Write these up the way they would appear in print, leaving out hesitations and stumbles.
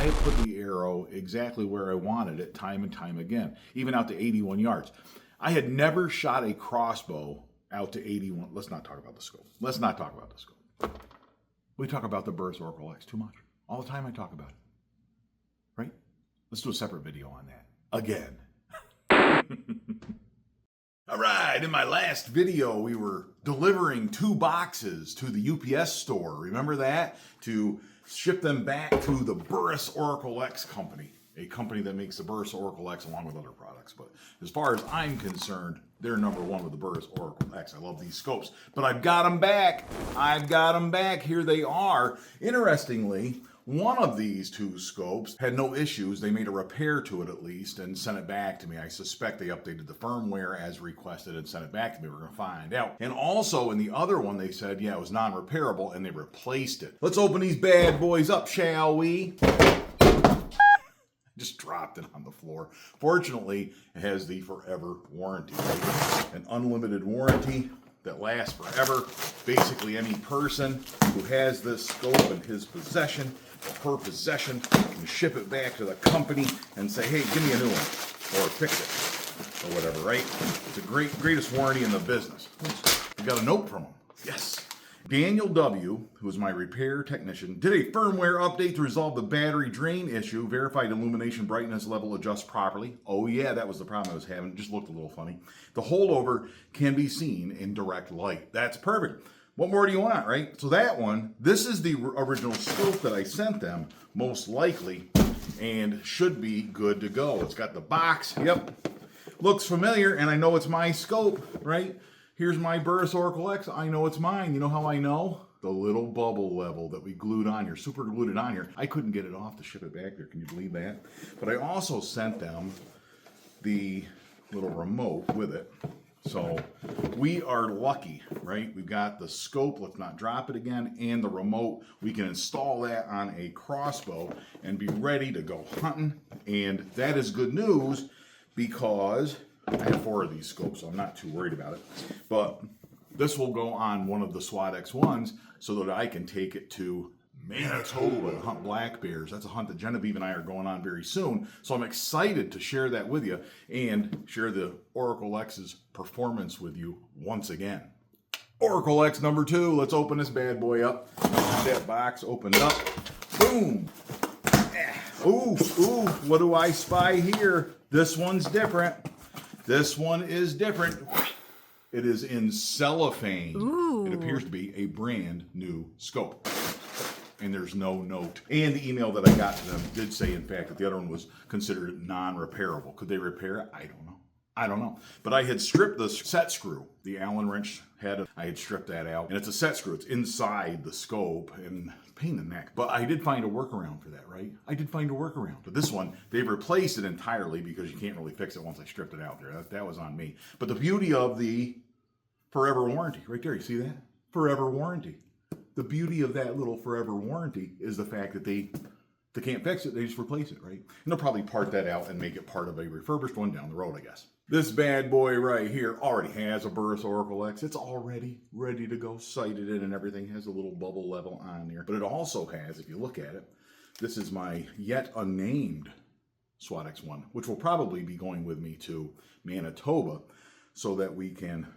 I have put the arrow exactly where I wanted it time and time again, even out to 81 yards. I had never shot a crossbow out to 81. Let's not talk about the scope. Let's not talk about the scope. We talk about the Burris Oracle X too much. All the time I talk about it. Right? Let's do a separate video on that. Again. All right, in my last video, we were delivering 2 boxes to the UPS store. Remember that? To ship them back to the Burris Oracle X company, a company that makes the Burris Oracle X along with other products. But as far as I'm concerned, they're number one with the Burris Oracle X. I love these scopes, but I've got them back. I've got them back. Here they are. Interestingly, one of these 2 scopes had no issues. They made a repair to it at least and sent it back to me. I suspect they updated the firmware as requested and sent it back to me. We're going to find out. And also in the other one, they said, yeah, it was non-repairable and they replaced it. Let's open these bad boys up, shall we? Just dropped it on the floor. Fortunately, it has the forever warranty. An unlimited warranty that lasts forever. Basically, any person who has this scope in his possession or her possession can ship it back to the company and say, hey, give me a new one, or fix it, or whatever, right? It's the greatest warranty in the business. We got a note from him. Yes. Daniel W., who is my repair technician, did a firmware update to resolve the battery drain issue. Verified illumination brightness level adjusts properly. Oh yeah, that was the problem I was having. It just looked a little funny. The holdover can be seen in direct light. That's perfect. What more do you want, right? So that one, this is the original scope that I sent them, most likely, and should be good to go. It's got the box. Yep. Looks familiar, and I know it's my scope, right? Here's my Burris Oracle X. I know it's mine. You know how I know? The little bubble level that we glued on here, super glued it on here. I couldn't get it off to ship it back there. Can you believe that? But I also sent them the little remote with it. So we are lucky, right? We've got the scope, let's not drop it again, and the remote. We can install that on a crossbow and be ready to go hunting. And that is good news because I have 4 of these scopes, so I'm not too worried about it. But this will go on one of the SWAT X1s so that I can take it to Manitoba to hunt black bears. That's a hunt that Genevieve and I are going on very soon. So I'm excited to share that with you and share the Oracle X's performance with you once again. Oracle X number 2. Let's open this bad boy up. That box opened up. Boom. Ooh, ooh, what do I spy here? This one's different. This one is different. It is in cellophane. Ooh. It appears to be a brand new scope. And there's no note. And the email that I got to them did say, in fact, that the other one was considered non-repairable. Could they repair it? I don't know. I don't know. But I had stripped the set screw. The Allen wrench head, I had stripped that out. And it's a set screw. It's inside the scope. And pain in the neck. But I did find a workaround for that, right? I did find a workaround. But this one, they've replaced it entirely because you can't really fix it once I stripped it out there. That was on me. But the beauty of the forever warranty, right there, you see that? Forever warranty. The beauty of that little forever warranty is the fact that they can't fix it, they just replace it, right? And they'll probably part that out and make it part of a refurbished one down the road, I guess. This bad boy right here already has a Burris Oracle X. It's already ready to go, sighted in and everything. Has a little bubble level on there. But it also has, if you look at it, this is my yet unnamed SWAT X1, which will probably be going with me to Manitoba so that we can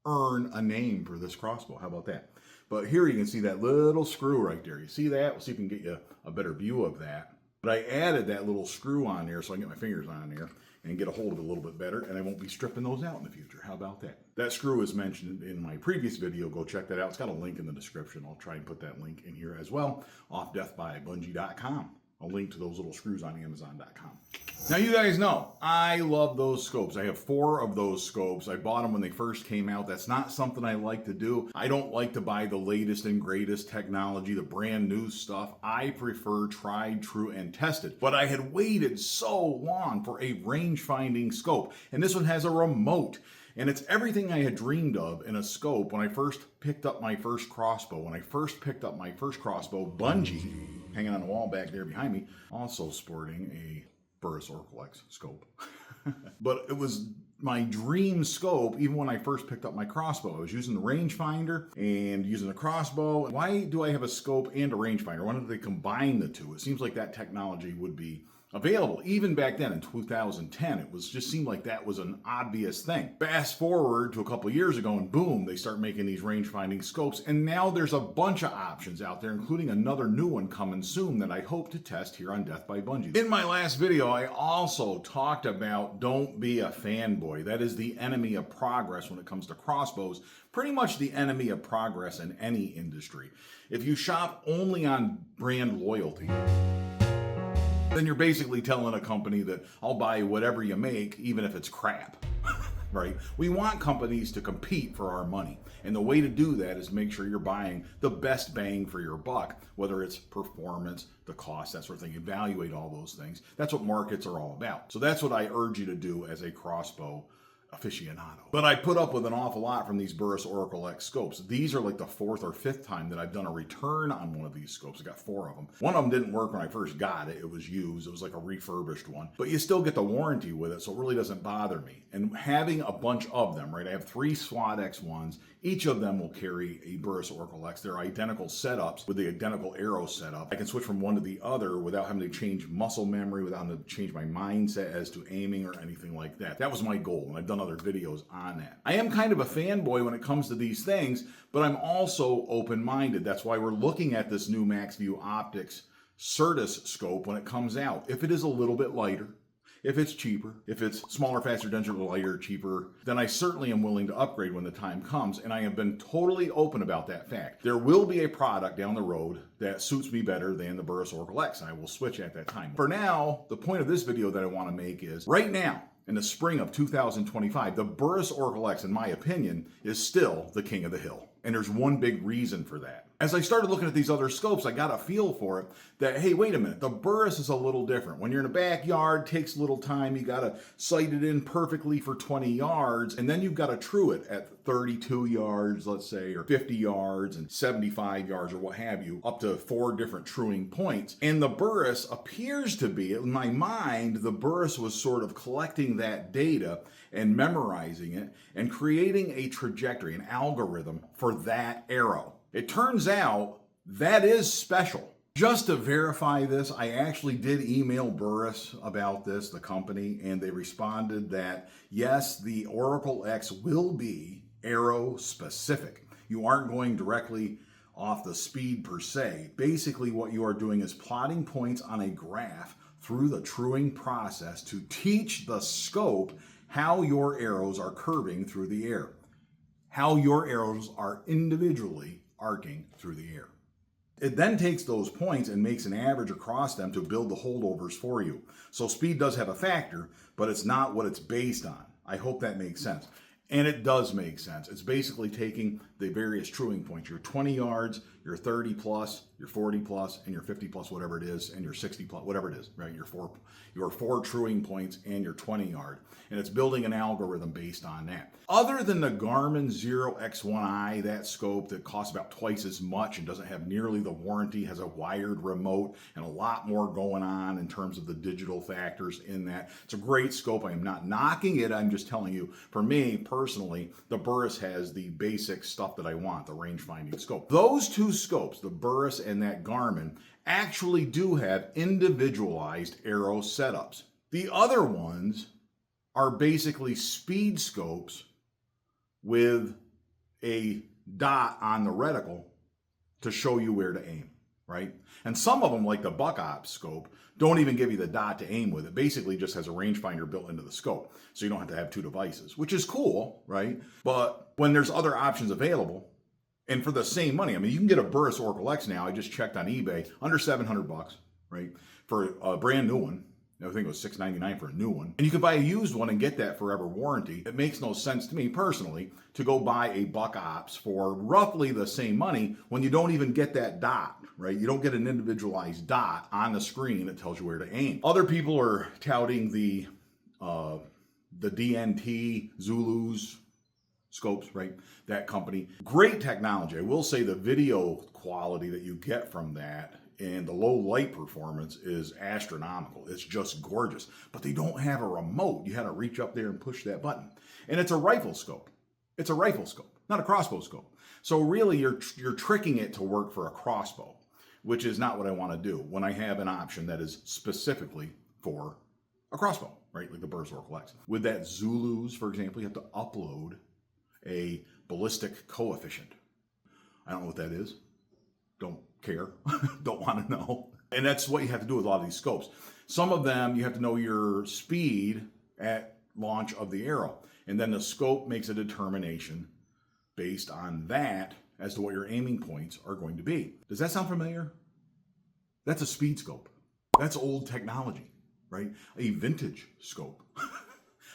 earn a name for this crossbow. How about that? But here you can see that little screw right there. You see that? We'll see if we can get you a better view of that. But I added that little screw on there so I can get my fingers on there and get a hold of it a little bit better, and I won't be stripping those out in the future. How about that? That screw is mentioned in my previous video. Go check that out. It's got a link in the description. I'll try and put that link in here as well. offdeathbybunjie.com. A link to those little screws on Amazon.com. Now you guys know, I love those scopes. I have 4 of those scopes. I bought them when they first came out. That's not something I like to do. I don't like to buy the latest and greatest technology, the brand new stuff. I prefer tried, true, and tested. But I had waited so long for a range-finding scope. And this one has a remote. And it's everything I had dreamed of in a scope when I first picked up my first crossbow. When I first picked up my first crossbow, Bunjie, hanging on the wall back there behind me, also sporting a Burris Oracle X Scope. But it was my dream scope, even when I first picked up my crossbow. I was using the rangefinder and using the crossbow. Why do I have a scope and a rangefinder? Why don't they combine the two? It seems like that technology would be available. Even back then in 2010, it just seemed like that was an obvious thing. Fast forward to a couple years ago and boom, they start making these range-finding scopes, and now there's a bunch of options out there, including another new one coming soon that I hope to test here on Death by Bunjie. In my last video, I also talked about don't be a fanboy. That is the enemy of progress when it comes to crossbows, pretty much the enemy of progress in any industry. If you shop only on brand loyalty, then you're basically telling a company that I'll buy whatever you make, even if it's crap, right? We want companies to compete for our money. And the way to do that is make sure you're buying the best bang for your buck, whether it's performance, the cost, that sort of thing. Evaluate all those things. That's what markets are all about. So that's what I urge you to do as a crossbow aficionado. But I put up with an awful lot from these Burris Oracle X Scopes. These are like the 4th or 5th time that I've done a return on one of these scopes. I got 4 of them. One of them didn't work when I first got it. It was used. It was like a refurbished one. But you still get the warranty with it, so it really doesn't bother me. And having a bunch of them, right? I have 3 SWAT X1s. Each of them will carry a Burris Oracle X. They're identical setups with the identical arrow setup. I can switch from one to the other without having to change muscle memory, without having to change my mindset as to aiming or anything like that. That was my goal, and I've done other videos on that. I am kind of a fanboy when it comes to these things, but I'm also open-minded. That's why we're looking at this new MaxView Optics Certus scope when it comes out. If it is a little bit lighter, if it's cheaper, if it's smaller, faster, denser, lighter, cheaper, then I certainly am willing to upgrade when the time comes, and I have been totally open about that fact. There will be a product down the road that suits me better than the Burris Oracle X, and I will switch at that time. For now, the point of this video that I want to make is, right now, in the spring of 2025, the Burris Oracle X, in my opinion, is still the king of the hill. And there's one big reason for that. As I started looking at these other scopes, I got a feel for it that, hey, wait a minute, the Burris is a little different. When you're in a backyard, it takes a little time. You got to sight it in perfectly for 20 yards, and then you've got to true it at 32 yards, let's say, or 50 yards and 75 yards or what have you, up to 4 different truing points. And the Burris appears to be, in my mind, the Burris was sort of collecting that data and memorizing it and creating a trajectory, an algorithm for that arrow. It turns out that is special. Just to verify this, I actually did email Burris about this, the company, and they responded that yes, the Oracle X will be arrow specific. You aren't going directly off the speed per se. Basically, what you are doing is plotting points on a graph through the truing process to teach the scope how your arrows are curving through the air, how your arrows are individually arcing through the air. It then takes those points and makes an average across them to build the holdovers for you. So speed does have a factor, but it's not what it's based on. I hope that makes sense. And it does make sense. It's basically taking the various truing points, your 20 yards, your 30 plus, your 40 plus, and your 50 plus, whatever it is, and your 60 plus, whatever it is, right? Your four truing points and your 20 yard. And it's building an algorithm based on that. Other than the Garmin Xero X1i, that scope that costs about twice as much and doesn't have nearly the warranty, has a wired remote, and a lot more going on in terms of the digital factors in that. It's a great scope. I am not knocking it. I'm just telling you, for me personally, the Burris has the basic stuff that I want, the range-finding scope. Those two scopes, the Burris and that Garmin, actually do have individualized arrow setups. The other ones are basically speed scopes with a dot on the reticle to show you where to aim, right? And some of them, like the Buck Ops scope, don't even give you the dot to aim with. It basically just has a rangefinder built into the scope, so you don't have to have 2 devices, which is cool, right? But when there's other options available, and for the same money, I mean, you can get a Burris Oracle X now. I just checked on eBay, under $700, right? For a brand new one. I think it was $699 for a new one. And you could buy a used one and get that forever warranty. It makes no sense to me personally to go buy a Buck Ops for roughly the same money when you don't even get that dot, right? You don't get an individualized dot on the screen that tells you where to aim. Other people are touting the DNT Zulus scopes, right? That company. Great technology. I will say the video quality that you get from that and the low light performance is astronomical. It's just gorgeous. But they don't have a remote. You had to reach up there and push that button. And it's a rifle scope. It's a rifle scope, not a crossbow scope. So really you're tricking it to work for a crossbow, which is not what I want to do when I have an option that is specifically for a crossbow, right? Like the Burris Oracle X. With that Zulus, for example, you have to upload a ballistic coefficient. I don't know what that is. Don't care. Don't want to know. And that's what you have to do with a lot of these scopes. Some of them, you have to know your speed at launch of the arrow. And then the scope makes a determination based on that as to what your aiming points are going to be. Does that sound familiar? That's a speed scope. That's old technology, right? A vintage scope.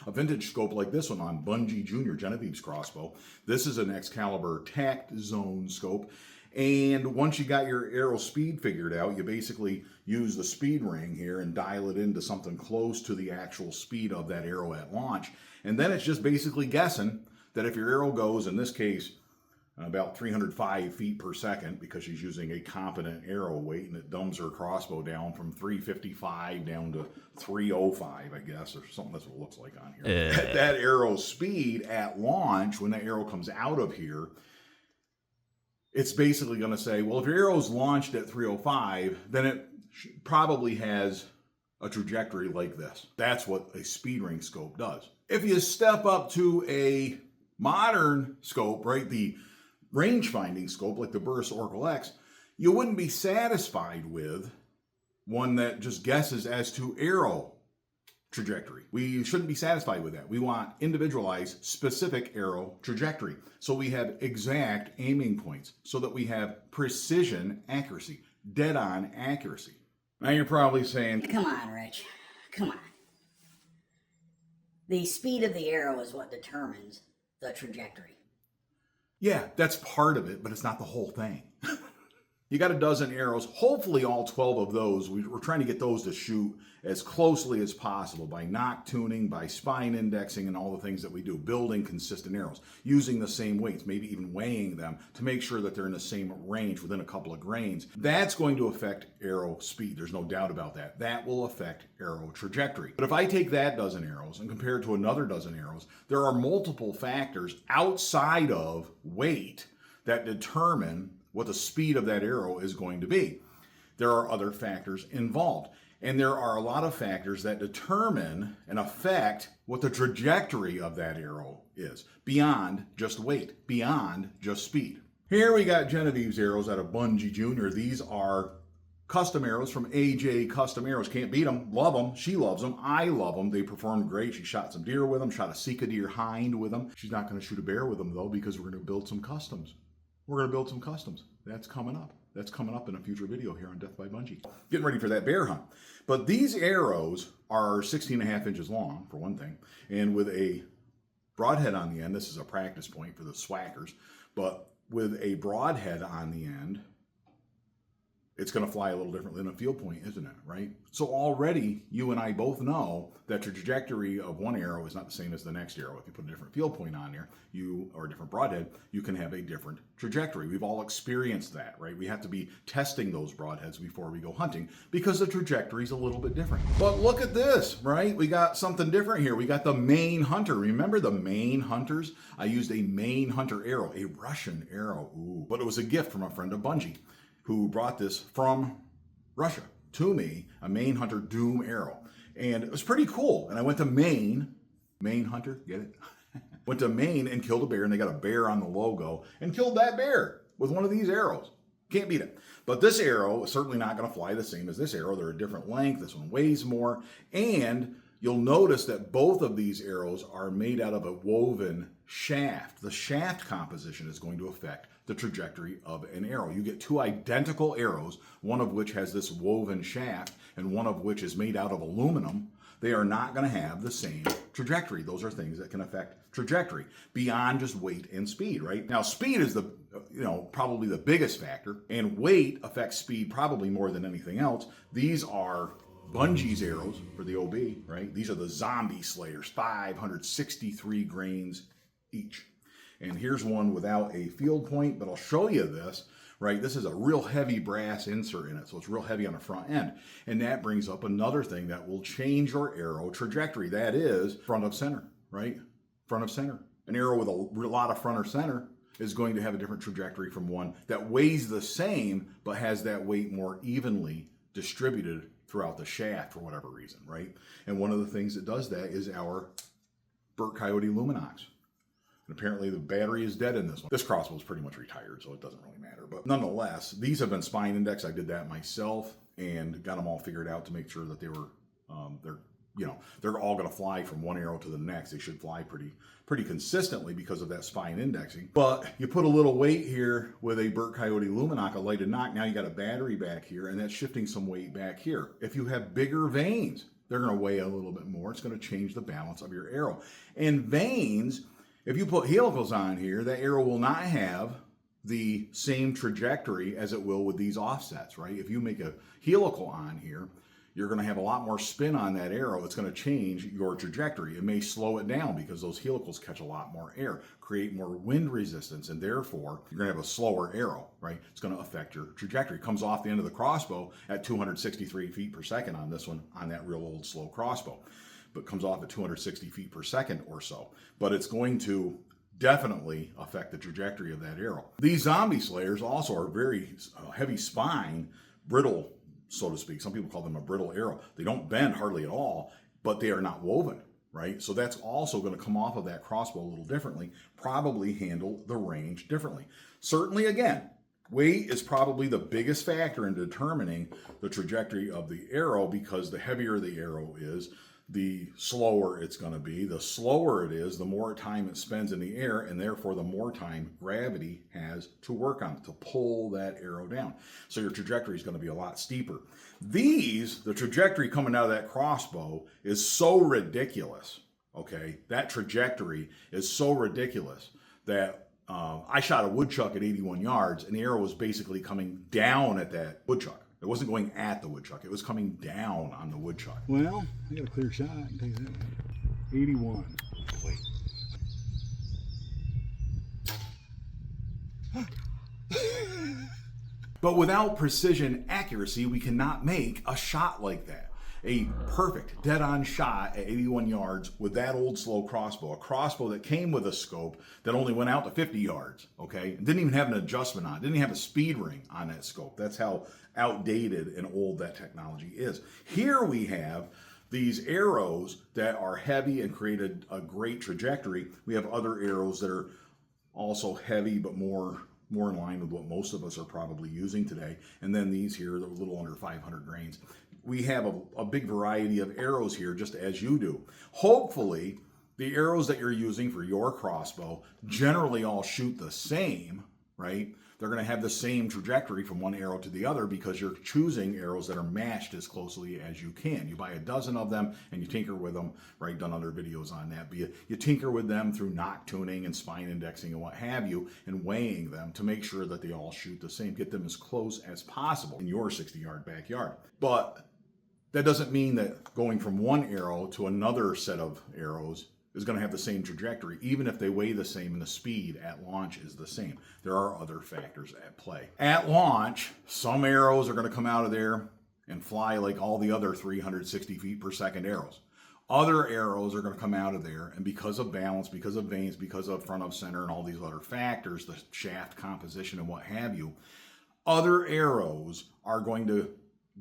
A vintage scope like this one on Bunjie Jr. Genevieve's crossbow. This is an Excalibur tact zone scope. And once you got your arrow speed figured out, you basically use the speed ring here and dial it into something close to the actual speed of that arrow at launch. And then it's just basically guessing that if your arrow goes, in this case, about 305 feet per second, because she's using a competent arrow weight, and it dumbs her crossbow down from 355 down to 305, I guess, or something. That's what it looks like on here. At that arrow speed at launch, when that arrow comes out of here, it's basically going to say, well, if your arrow's launched at 305, then it probably has a trajectory like this. That's what a speed ring scope does. If you step up to a modern scope, right, the rangefinding scope like the Burris Oracle X, you wouldn't be satisfied with one that just guesses as to arrow trajectory. We shouldn't be satisfied with that. We want individualized, specific arrow trajectory. So we have exact aiming points so that we have precision accuracy, dead-on accuracy. Now you're probably saying, come on, Rich. Come on. The speed of the arrow is what determines the trajectory. Yeah, that's part of it, but it's not the whole thing. You got a dozen arrows. Hopefully all 12 of those, we're trying to get those to shoot as closely as possible by knock tuning, by spine indexing, and all the things that we do, building consistent arrows, using the same weights, maybe even weighing them to make sure that they're in the same range within a couple of grains. That's going to affect arrow speed. There's no doubt about that. That will affect arrow trajectory. But if I take that dozen arrows and compare it to another dozen arrows, there are multiple factors outside of weight that determine what the speed of that arrow is going to be. There are other factors involved. And there are a lot of factors that determine and affect what the trajectory of that arrow is, beyond just weight, beyond just speed. Here we got Genevieve's arrows out of Bunjie Jr. These are custom arrows from AJ Custom Arrows. Can't beat them. Love them. She loves them. I love them. They performed great. She shot some deer with them, shot a Sika deer hind with them. She's not going to shoot a bear with them, though, because we're going to build some customs. We're going to build some customs. That's coming up. That's coming up in a future video here on Death by Bunjie. Getting ready for that bear hunt. But these arrows are 16.5 inches long, for one thing, and with a broadhead on the end. This is a practice point for the Swhackers, but with a broadhead on the end, it's going to fly a little differently than a field point, isn't it, right? So already, you and I both know that the trajectory of one arrow is not the same as the next arrow. If you put a different field point on there, or a different broadhead, you can have a different trajectory. We've all experienced that, right? We have to be testing those broadheads before we go hunting because the trajectory is a little bit different. But look at this, right? We got something different here. We got the main hunter. Remember the main hunters? I used a main hunter arrow, a Russian arrow. Ooh, but it was a gift from a friend of Bunjie, who brought this from Russia to me, a Maine Hunter Doom arrow. And it was pretty cool. And I went to Maine Hunter, get it? Went to Maine and killed a bear, and they got a bear on the logo, and killed that bear with one of these arrows. Can't beat it. But this arrow is certainly not going to fly the same as this arrow. They're a different length. This one weighs more. And you'll notice that both of these arrows are made out of a woven shaft. The shaft composition is going to affect the trajectory of an arrow. You get two identical arrows, one of which has this woven shaft and one of which is made out of aluminum. They are not going to have the same trajectory. Those are things that can affect trajectory beyond just weight and speed, right? Now, speed is probably the biggest factor, and weight affects speed probably more than anything else. These are Bunjie's arrows for the OB, right? These are the Zombie Slayers, 563 grains each. And here's one without a field point, but I'll show you this right? This is a real heavy brass insert in it, so it's real heavy on the front end. And that brings up another thing that will change your arrow trajectory. That is front of center, right? Front of center. An arrow with a lot of front or center is going to have a different trajectory from one that weighs the same, but has that weight more evenly distributed throughout the shaft for whatever reason, right? And one of the things that does that is our Burnt Coyote Luminox. And apparently the battery is dead in this one. This crossbow is pretty much retired, so it doesn't really matter. But nonetheless, these have been spine indexed. I did that myself and got them all figured out to make sure that they were, they're all going to fly from one arrow to the next. They should fly pretty consistently because of that spine indexing. But you put a little weight here with a Burnt Coyote Luminox, a lighted knock. Now you got a battery back here, and that's shifting some weight back here. If you have bigger vanes, they're going to weigh a little bit more. It's going to change the balance of your arrow. And vanes, if you put helicals on here, that arrow will not have the same trajectory as it will with these offsets, right? If you make a helical on here, you're going to have a lot more spin on that arrow. It's going to change your trajectory. It may slow it down because those helicals catch a lot more air, create more wind resistance, and therefore you're going to have a slower arrow, right? It's going to affect your trajectory. It comes off the end of the crossbow at 263 feet per second on this one, on that real old slow crossbow, but comes off at 260 feet per second or so. But it's going to definitely affect the trajectory of that arrow. These zombie slayers also are very heavy spine, brittle, so to speak. Some people call them a brittle arrow. They don't bend hardly at all, but they are not woven, right? So that's also going to come off of that crossbow a little differently, probably handle the range differently. Certainly, again, weight is probably the biggest factor in determining the trajectory of the arrow, because the heavier the arrow is, the slower it's going to be. The slower it is, the more time it spends in the air, and therefore the more time gravity has to work on to pull that arrow down. So your trajectory is going to be a lot steeper. The trajectory coming out of that crossbow is so ridiculous, okay? That trajectory is so ridiculous that I shot a woodchuck at 81 yards, and the arrow was basically coming down at that woodchuck. It wasn't going at the woodchuck. It was coming down on the woodchuck. Well, I got a clear shot. I can tell you that. 81. Wait. But without precision accuracy, we cannot make a shot like that. A perfect dead-on shot at 81 yards with that old slow crossbow. A crossbow that came with a scope that only went out to 50 yards, okay? It didn't even have an adjustment on it. Didn't even have a speed ring on that scope. That's how outdated and old that technology is. Here we have these arrows that are heavy and create a great trajectory. We have other arrows that are also heavy but more in line with what most of us are probably using today. And then these here, they're a little under 500 grains. We have a big variety of arrows here, just as you do. Hopefully, the arrows that you're using for your crossbow generally all shoot the same, right? They're going to have the same trajectory from one arrow to the other because you're choosing arrows that are matched as closely as you can. You buy a dozen of them and you tinker with them, right? Done other videos on that. But you tinker with them through knock tuning and spine indexing and what have you, and weighing them to make sure that they all shoot the same. Get them as close as possible in your 60-yard backyard. But that doesn't mean that going from one arrow to another set of arrows is going to have the same trajectory, even if they weigh the same and the speed at launch is the same. There are other factors at play. At launch, some arrows are going to come out of there and fly like all the other 360 feet per second arrows. Other arrows are going to come out of there, and because of balance, because of vanes, because of front of center and all these other factors, the shaft composition and what have you, other arrows are going to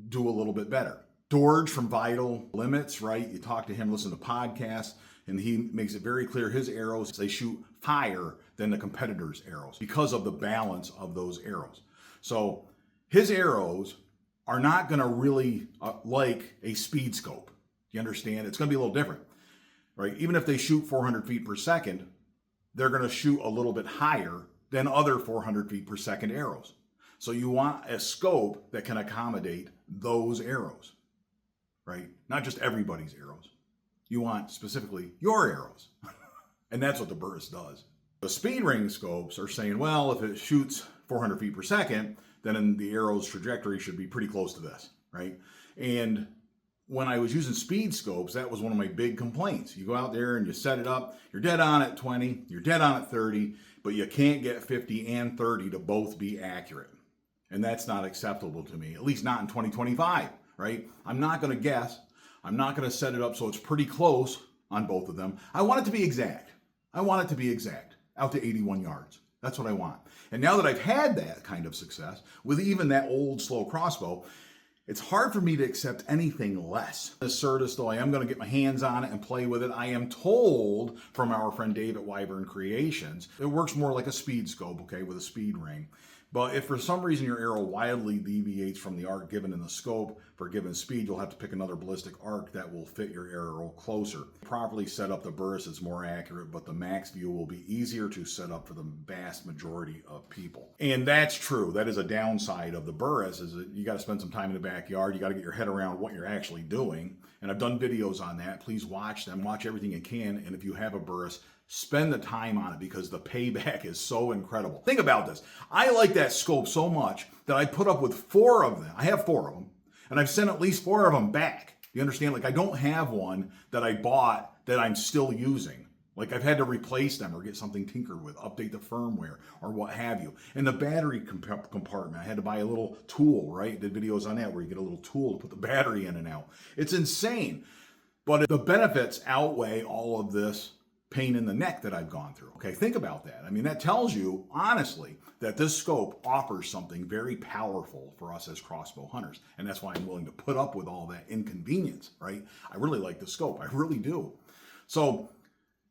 do a little bit better. George from Vital Limits, right? You talk to him, listen to podcasts, and he makes it very clear his arrows, they shoot higher than the competitor's arrows because of the balance of those arrows. So his arrows are not going to really like a speed scope. You understand? It's going to be a little different, right? Even if they shoot 400 feet per second, they're going to shoot a little bit higher than other 400 feet per second arrows. So you want a scope that can accommodate those arrows, right? Not just everybody's arrows. You want specifically your arrows. And that's what the Burris does. The speed ring scopes are saying, well, if it shoots 400 feet per second, then the arrow's trajectory should be pretty close to this, right? And when I was using speed scopes, that was one of my big complaints. You go out there and you set it up, you're dead on at 20, you're dead on at 30, but you can't get 50 and 30 to both be accurate. And that's not acceptable to me, at least not in 2025, right? I'm not going to guess. I'm not going to set it up so it's pretty close on both of them. I want it to be exact. I want it to be exact, out to 81 yards. That's what I want. And now that I've had that kind of success with even that old slow crossbow, it's hard for me to accept anything less. The Certus, though, I am going to get my hands on it and play with it. I am told from our friend Dave at Wyvern Creations, it works more like a speed scope, okay, with a speed ring. But if for some reason your arrow wildly deviates from the arc given in the scope for a given speed, you'll have to pick another ballistic arc that will fit your arrow closer. Properly set up, the Burris is more accurate, but the max view will be easier to set up for the vast majority of people. And that's true. That is a downside of the Burris, is that you got to spend some time in the backyard. You got to get your head around what you're actually doing. And I've done videos on that. Please watch them. Watch everything you can. And if you have a Burris, spend the time on it because the payback is so incredible. Think about this. I like that scope so much that I put up with 4 of them. I have 4 of them, and I've sent at least 4 of them back. You understand? Like, I don't have one that I bought that I'm still using. Like, I've had to replace them or get something tinkered with, update the firmware or what have you. And the battery compartment, I had to buy a little tool, right? Did videos on that where you get a little tool to put the battery in and out. It's insane. But the benefits outweigh all of this pain in the neck that I've gone through. Okay, think about that. I mean, that tells you, honestly, that this scope offers something very powerful for us as crossbow hunters. And that's why I'm willing to put up with all that inconvenience, right? I really like the scope. I really do. So,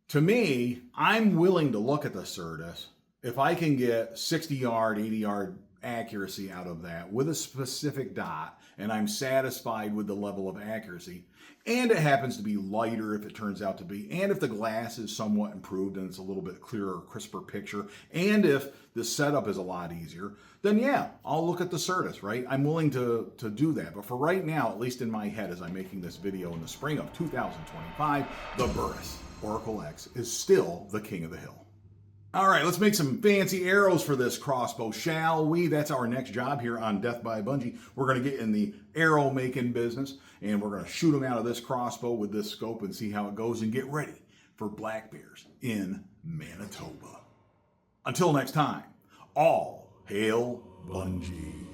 to me, I'm willing to look at the Certus if I can get 60-yard, 80-yard accuracy out of that with a specific dot, and I'm satisfied with the level of accuracy, and it happens to be lighter if it turns out to be, and if the glass is somewhat improved and it's a little bit clearer, crisper picture, and if the setup is a lot easier, then yeah, I'll look at the Certus, right? I'm willing to do that. But for right now, at least in my head as I'm making this video in the spring of 2025, the Burris Oracle X is still the king of the hill. All right, let's make some fancy arrows for this crossbow, shall we? That's our next job here on Death by Bunjie. We're going to get in the arrow making business, and we're going to shoot them out of this crossbow with this scope and see how it goes and get ready for black bears in Manitoba. Until next time, all hail Bunjie.